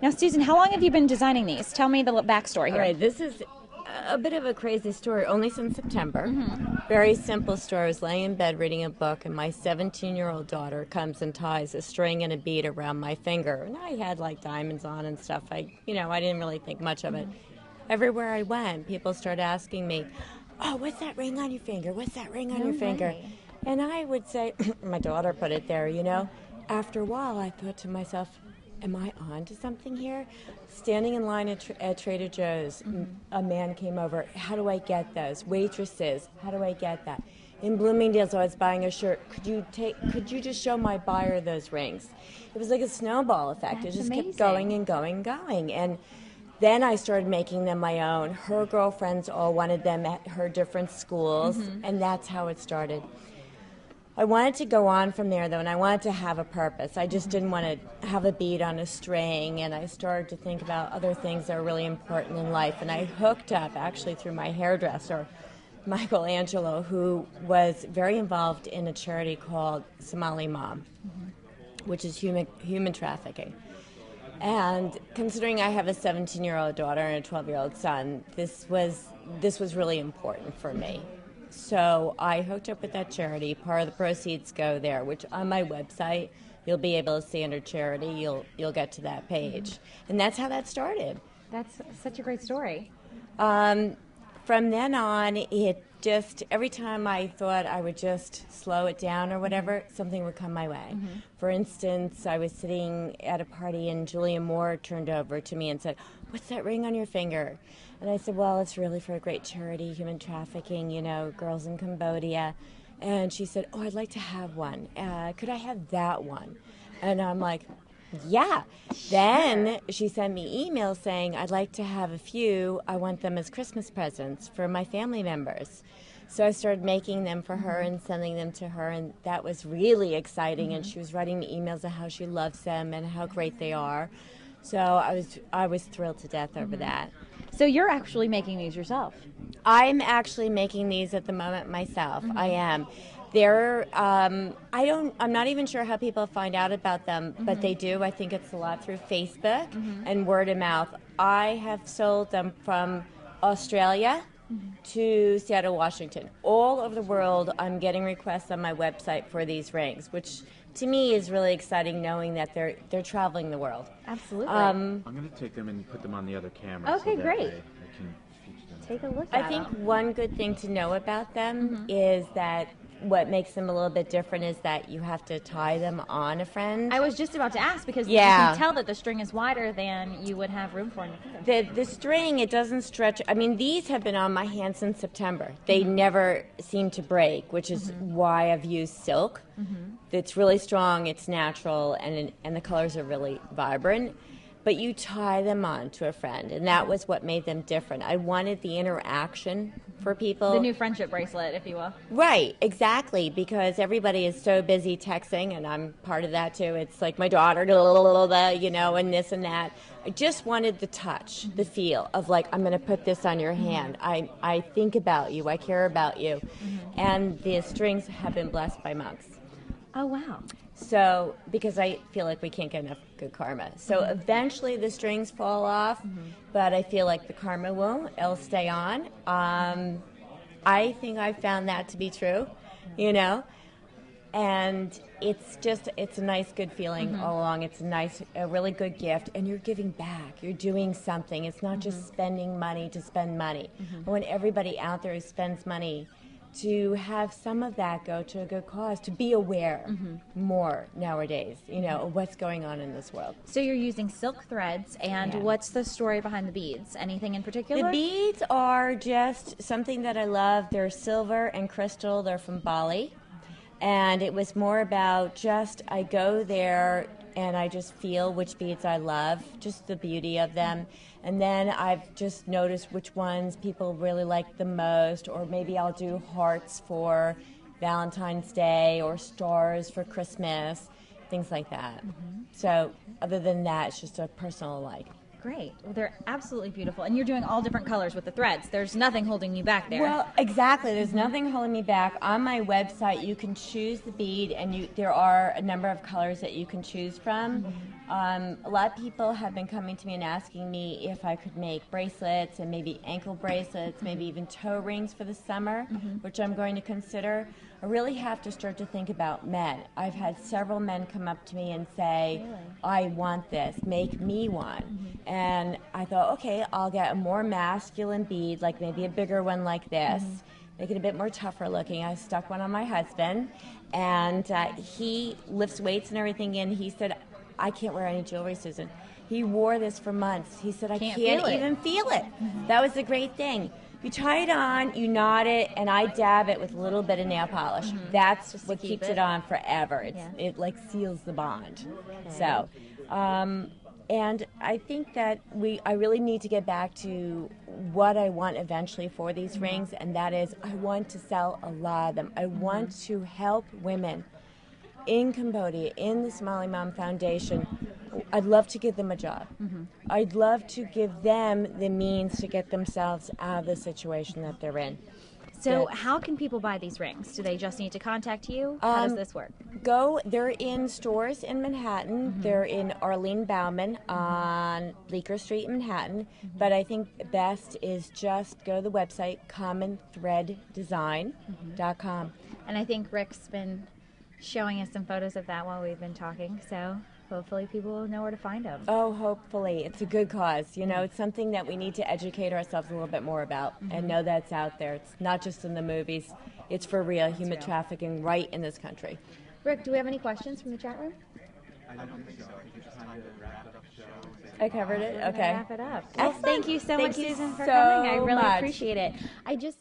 Now, Susan, how long have you been designing these? Tell me the backstory here. All right, this is a bit of a crazy story, only since September. Very simple story. I was laying in bed reading a book, and my 17-year-old daughter comes and ties a string and a bead around my finger. And I had like diamonds on and stuff. I didn't really think much of it. Everywhere I went, people started asking me, "Oh, what's that ring on your finger? What's that ring on your finger?" And I would say, my daughter put it there, After a while, I thought to myself, am I on to something here? Standing in line at Trader Joe's, a man came over. How do I get those? Waitresses, how do I get that? In Bloomingdale's, I was buying a shirt. Could you just show my buyer those rings? It was like a snowball effect. That's it just amazing. kept going and going and going. And then I started making them my own. Her girlfriends all wanted them at her different schools, and that's how it started. I wanted to go on from there, though, and I wanted to have a purpose. I just didn't want to have a bead on a string, and I started to think about other things that are really important in life. And I hooked up, actually, through my hairdresser, Michelangelo, who was very involved in a charity called Somali Mom, which is human trafficking. And considering I have a 17-year-old daughter and a 12-year-old son, this was really important for me. So I hooked up with that charity. Part of the proceeds go there, which on my website you'll be able to see under charity. You'll get to that page, and that's how that started. That's such a great story. From then on, it just every time I thought I would just slow it down or whatever, something would come my way. For instance, I was sitting at a party and Julia Moore turned over to me and said, "What's that ring on your finger?" And I said, "Well, it's really for a great charity, human trafficking, girls in Cambodia." And she said, "Oh, I'd like to have one. Could I have that one?" And I'm like, yeah. Then she sent me emails saying, "I'd like to have a few. I want them as Christmas presents for my family members." So I started making them for her and sending them to her, and that was really exciting. And she was writing me emails of how she loves them and how great they are. So I was thrilled to death over that. So you're actually making these yourself? I'm actually making these at the moment myself. I am. I'm not even sure how people find out about them, but they do. I think it's a lot through Facebook and word of mouth. I have sold them from Australia to Seattle, Washington. All over the world, I'm getting requests on my website for these rings, which to me is really exciting, knowing that they're traveling the world. Absolutely. I'm going to take them and put them on the other camera. Okay, so that great. way I can feature them. Take a look at I think them. one good thing to know about them is that what makes them a little bit different is that you have to tie them on a friend. I was just about to ask because you Yeah. can tell that the string is wider than you would have room for in your finger. The string, it doesn't stretch. I mean, these have been on my hand since September. They never seem to break, which is why I've used silk. It's really strong, it's natural, and the colors are really vibrant. But you tie them on to a friend, and that was what made them different. I wanted the interaction for people. The new friendship bracelet, if you will. Right, exactly, because everybody is so busy texting, and I'm part of that too. It's like my daughter, and this and that. I just wanted the touch, the feel of like, I'm going to put this on your hand. I think about you, I care about you. And the strings have been blessed by monks. Oh, wow. So, because I feel like we can't get enough good karma. So eventually the strings fall off, but I feel like the karma won't. It'll stay on. I think I've found that to be true, and it's a nice, good feeling all along. It's a really good gift, and you're giving back. You're doing something. It's not just spending money to spend money. I want everybody out there who spends money to have some of that go to a good cause, to be aware more nowadays, of what's going on in this world. So you're using silk threads, and what's the story behind the beads? Anything in particular? The beads are just something that I love. They're silver and crystal. They're from Bali. And it was more about I go there and I just feel which beads I love, just the beauty of them. And then I've just noticed which ones people really like the most, or maybe I'll do hearts for Valentine's Day or stars for Christmas, things like that. So other than that, it's just a personal like. Great. Well, they're absolutely beautiful. And you're doing all different colors with the threads. There's nothing holding you back there. Well, exactly. There's nothing holding me back. On my website, you can choose the bead, and there are a number of colors that you can choose from. A lot of people have been coming to me and asking me if I could make bracelets and maybe ankle bracelets, maybe even toe rings for the summer, which I'm going to consider. I really have to start to think about men. I've had several men come up to me and say, I want this, make me one. And I thought, okay, I'll get a more masculine bead, like maybe a bigger one like this, make it a bit more tougher looking. I stuck one on my husband, and he lifts weights and everything, and he said, I can't wear any jewelry, Susan. He wore this for months. He said, I can't even feel it. That was the great thing. You tie it on, you knot it, and I dab it with a little bit of nail polish. That's what keeps it on forever. It like seals the bond. Okay. So, and I think that I really need to get back to what I want eventually for these rings, and that is I want to sell a lot of them. I want to help women in Cambodia, in the Somali Mom Foundation. I'd love to give them a job. I'd love to give them the means to get themselves out of the situation that they're in. So how can people buy these rings? Do they just need to contact you? How does this work? They're in stores in Manhattan. They're in Arlene Bauman on Bleecker Street in Manhattan. But I think the best is just go to the website, commonthreaddesign.com. And I think Rick's been showing us some photos of that while we've been talking, so hopefully people will know where to find them. Oh, hopefully. It's a good cause. You know, it's something that we need to educate ourselves a little bit more about and know that it's out there. It's not just in the movies. It's for real, human trafficking right in this country. Rick, do we have any questions from the chat room? I covered it? Okay. Wrap it up. Well, thank you so much, Susan, for so coming. I really much. appreciate it. I just